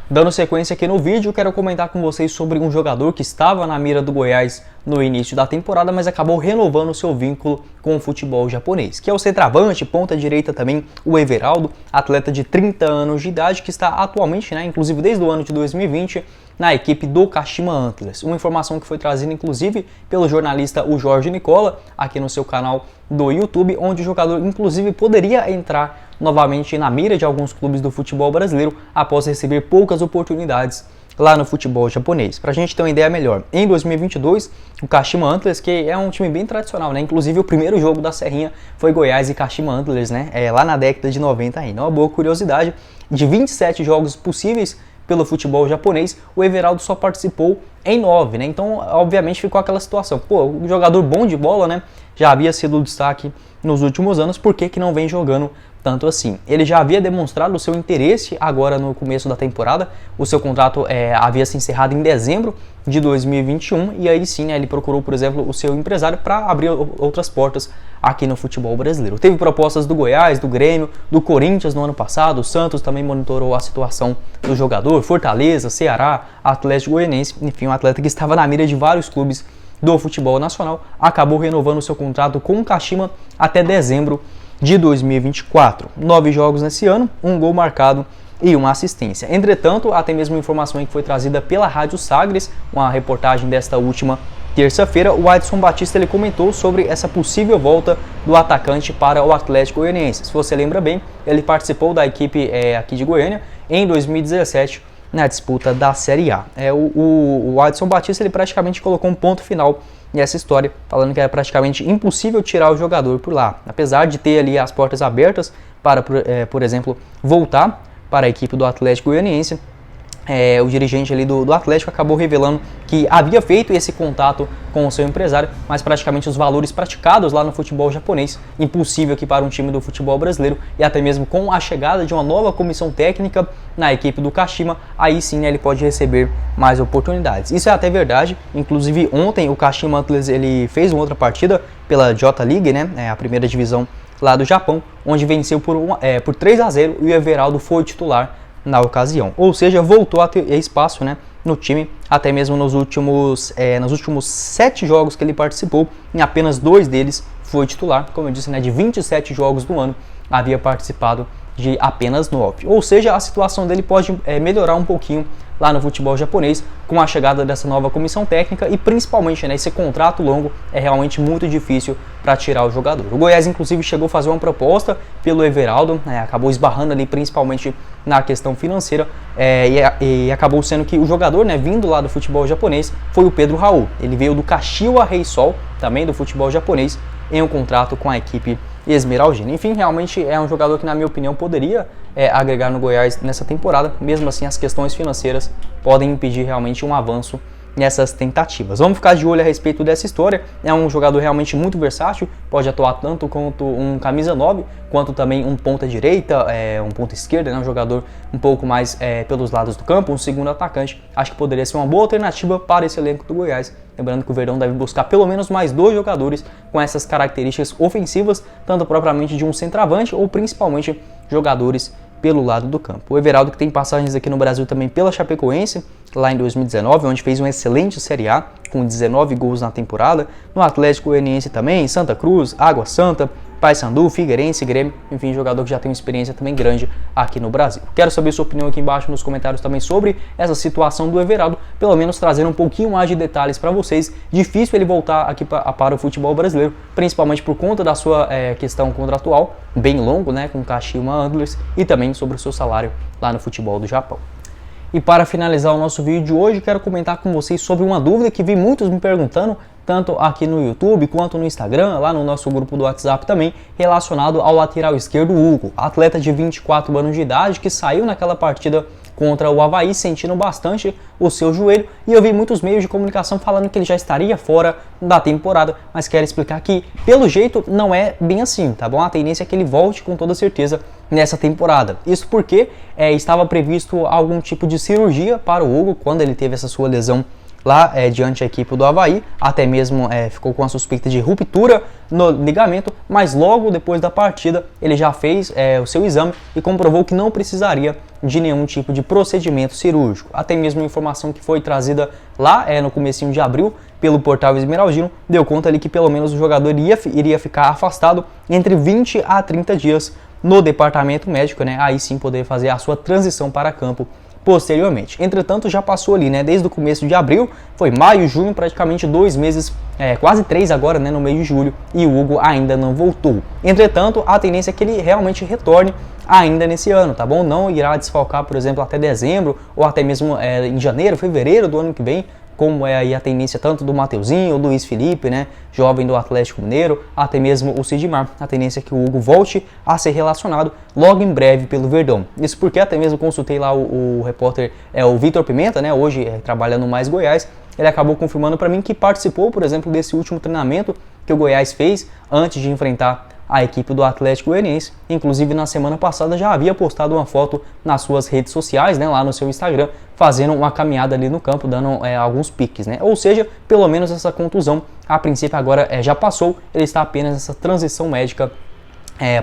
Dando sequência aqui no vídeo, quero comentar com vocês sobre um jogador que estava na mira do Goiás no início da temporada, mas acabou renovando seu vínculo com o futebol japonês, que é o centroavante, ponta direita também, o Everaldo, atleta de 30 anos de idade, que está atualmente, inclusive desde o ano de 2020, na equipe do Kashima Antlers. Uma informação que foi trazida inclusive pelo jornalista o Jorge Nicola, aqui no seu canal do YouTube, onde o jogador inclusive poderia entrar novamente na mira de alguns clubes do futebol brasileiro após receber poucas oportunidades lá no futebol japonês. Para a gente ter uma ideia melhor, em 2022, o Kashima Antlers, que é um time bem tradicional, inclusive o primeiro jogo da Serrinha foi Goiás e Kashima Antlers, lá na década de 90 ainda. Uma boa curiosidade, de 27 jogos possíveis pelo futebol japonês, o Everaldo só participou em 9, Então, obviamente, ficou aquela situação. Um jogador bom de bola, já havia sido destaque nos últimos anos, por que não vem jogando tanto assim? Ele já havia demonstrado o seu interesse agora no começo da temporada, o seu contrato havia se encerrado em dezembro de 2021 e aí sim ele procurou, por exemplo, o seu empresário para abrir outras portas aqui no futebol brasileiro. Teve propostas do Goiás, do Grêmio, do Corinthians no ano passado, o Santos também monitorou a situação do jogador, Fortaleza, Ceará, Atlético Goianiense, enfim, um atleta que estava na mira de vários clubes do futebol nacional, acabou renovando seu contrato com o Kashima até dezembro de 2024. 9 jogos nesse ano, 1 gol marcado e uma assistência. Entretanto, até mesmo informação que foi trazida pela Rádio Sagres, uma reportagem desta última terça-feira, o Adson Batista ele comentou sobre essa possível volta do atacante para o Atlético Goianiense. Se você lembra bem, ele participou da equipe aqui de Goiânia em 2017 na disputa da Série A. O Adson Batista ele praticamente colocou um ponto final nessa história, falando que é praticamente impossível tirar o jogador por lá, apesar de ter ali as portas abertas para, por exemplo, voltar para a equipe do Atlético Goianiense. O dirigente ali do Atlético acabou revelando que havia feito esse contato com o seu empresário, mas praticamente os valores praticados lá no futebol japonês, impossível aqui para um time do futebol brasileiro, e até mesmo com a chegada de uma nova comissão técnica na equipe do Kashima, aí sim ele pode receber mais oportunidades. Isso é até verdade, inclusive ontem o Kashima Antlers ele fez uma outra partida pela J-League, a primeira divisão lá do Japão, onde venceu por 3-0 e o Everaldo foi titular na ocasião, ou seja, voltou a ter espaço no time, até mesmo nos últimos 7 jogos que ele participou, em apenas 2 deles foi titular, como eu disse, de 27 jogos do ano, havia participado de apenas 9, ou seja, a situação dele pode melhorar um pouquinho lá no futebol japonês com a chegada dessa nova comissão técnica e principalmente esse contrato longo é realmente muito difícil para tirar o jogador. O Goiás inclusive chegou a fazer uma proposta pelo Everaldo, acabou esbarrando ali principalmente na questão financeira e acabou sendo que o jogador vindo lá do futebol japonês foi o Pedro Raul. Ele veio do Kashiwa Reysol, também do futebol japonês, em um contrato com a equipe esmeraldina. Enfim, realmente é um jogador que, na minha opinião, poderia agregar no Goiás nessa temporada. Mesmo assim, as questões financeiras podem impedir realmente um avanço nessas tentativas. Vamos ficar de olho a respeito dessa história. É um jogador realmente muito versátil, pode atuar tanto quanto um camisa 9, quanto também um ponta direita, um ponta esquerda, um jogador um pouco mais pelos lados do campo, um segundo atacante. Acho que poderia ser uma boa alternativa para esse elenco do Goiás. Lembrando que o Verdão deve buscar pelo menos mais 2 jogadores com essas características ofensivas, tanto propriamente de um centroavante ou principalmente jogadores pelo lado do campo. O Everaldo, que tem passagens aqui no Brasil também pela Chapecoense, lá em 2019, onde fez uma excelente Série A, com 19 gols na temporada, no Atlético Goianiense também, Santa Cruz, Água Santa, Paysandu, Figueirense, Grêmio, enfim, jogador que já tem uma experiência também grande aqui no Brasil. Quero saber sua opinião aqui embaixo nos comentários também sobre essa situação do Everaldo, pelo menos trazendo um pouquinho mais de detalhes para vocês. Difícil ele voltar aqui para o futebol brasileiro, principalmente por conta da sua questão contratual, bem longo, com o Kashima Antlers, e também sobre o seu salário lá no futebol do Japão. E para finalizar o nosso vídeo de hoje, quero comentar com vocês sobre uma dúvida que vi muitos me perguntando, tanto aqui no YouTube quanto no Instagram, lá no nosso grupo do WhatsApp também, relacionado ao lateral esquerdo Hugo, atleta de 24 anos de idade que saiu naquela partida contra o Avaí sentindo bastante o seu joelho, e eu vi muitos meios de comunicação falando que ele já estaria fora da temporada, mas quero explicar que pelo jeito não é bem assim, tá bom? A tendência é que ele volte com toda certeza nessa temporada. Isso porque estava previsto algum tipo de cirurgia para o Hugo quando ele teve essa sua lesão lá diante da equipe do Avaí, até mesmo ficou com a suspeita de ruptura no ligamento, mas logo depois da partida ele já fez o seu exame e comprovou que não precisaria de nenhum tipo de procedimento cirúrgico. Até mesmo a informação que foi trazida lá no comecinho de abril pelo portal Esmeraldino deu conta ali que pelo menos o jogador iria ficar afastado entre 20 a 30 dias no departamento médico, né? Aí sim poder fazer a sua transição para campo posteriormente. Entretanto, já passou ali, né, desde o começo de abril, foi maio, junho, praticamente 2 meses, quase 3 agora, né, no mês de julho, e o Hugo ainda não voltou. Entretanto, a tendência é que ele realmente retorne ainda nesse ano, tá bom? Não irá desfalcar, por exemplo, até dezembro, ou até mesmo em janeiro, fevereiro do ano que vem, como é aí a tendência tanto do Mateuzinho, o Luiz Felipe, né, jovem do Atlético Mineiro, até mesmo o Sidmar. A tendência é que o Hugo volte a ser relacionado logo em breve pelo Verdão. Isso porque até mesmo consultei lá o repórter, o Vitor Pimenta, né, hoje trabalhando no Mais Goiás, ele acabou confirmando para mim que participou, por exemplo, desse último treinamento que o Goiás fez antes de enfrentar a equipe do Atlético Goianiense. Inclusive na semana passada já havia postado uma foto nas suas redes sociais, né, lá no seu Instagram, fazendo uma caminhada ali no campo, dando alguns piques, né? Ou seja, pelo menos essa contusão, a princípio agora já passou, ele está apenas nessa transição médica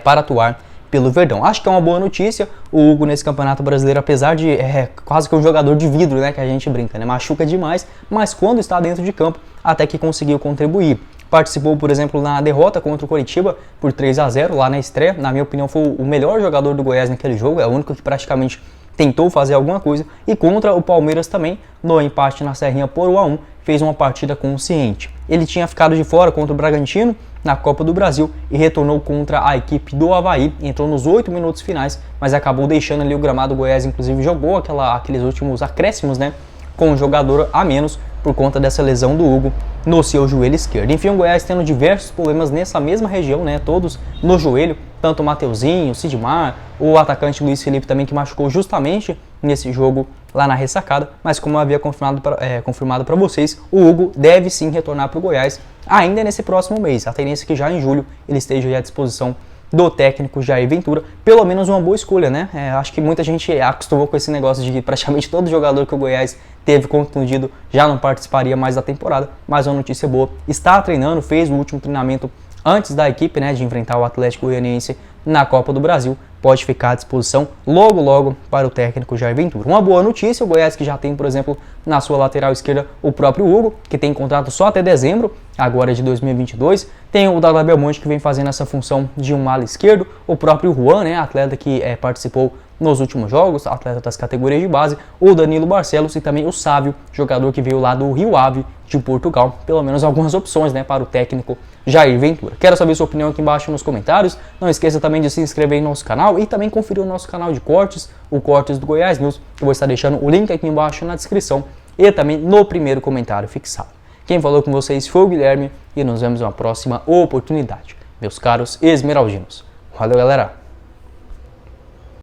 para atuar pelo Verdão. Acho que é uma boa notícia. O Hugo nesse Campeonato Brasileiro, apesar de quase que um jogador de vidro, né, que a gente brinca, né, machuca demais, mas quando está dentro de campo, até que conseguiu contribuir. Participou, por exemplo, na derrota contra o Coritiba por 3-0 lá na estreia. Na minha opinião, foi o melhor jogador do Goiás naquele jogo, é o único que praticamente tentou fazer alguma coisa. E contra o Palmeiras também, no empate na Serrinha por 1-1, fez uma partida consciente. Ele tinha ficado de fora contra o Bragantino na Copa do Brasil e retornou contra a equipe do Avaí. Entrou nos 8 minutos finais, mas acabou deixando ali o gramado. O Goiás, inclusive, jogou aqueles últimos acréscimos, né, com um jogador a menos por conta dessa lesão do Hugo no seu joelho esquerdo. Enfim, o Goiás tendo diversos problemas nessa mesma região, né, todos no joelho, tanto o Mateuzinho, o Sidmar, o atacante Luiz Felipe também, que machucou justamente nesse jogo lá na ressacada, mas como eu havia confirmado para vocês, o Hugo deve sim retornar para o Goiás ainda nesse próximo mês. A tendência é que já em julho ele esteja à disposição do técnico Jair Ventura, pelo menos uma boa escolha, né? Acho que muita gente acostumou com esse negócio de que praticamente todo jogador que o Goiás teve contundido já não participaria mais da temporada, mas uma notícia boa, está treinando, fez o último treinamento antes da equipe, né, de enfrentar o Atlético Goianiense na Copa do Brasil, pode ficar à disposição logo para o técnico Jair Ventura. Uma boa notícia, o Goiás que já tem, por exemplo, na sua lateral esquerda o próprio Hugo, que tem contrato só até dezembro, agora de 2022, tem o Dalabel Belmonte que vem fazendo essa função de um ala esquerdo, o próprio Juan, né, atleta que participou nos últimos jogos, atleta das categorias de base, o Danilo Barcelos e também o Sávio, jogador que veio lá do Rio Ave de Portugal. Pelo menos algumas opções, né, para o técnico Jair Ventura. Quero saber sua opinião aqui embaixo nos comentários. Não esqueça também de se inscrever no nosso canal e também conferir o nosso canal de cortes, o Cortes do Goiás News, que eu vou estar deixando o link aqui embaixo na descrição e também no primeiro comentário fixado. Quem falou com vocês foi o Guilherme e nos vemos em uma próxima oportunidade, meus caros esmeraldinos. Valeu, galera!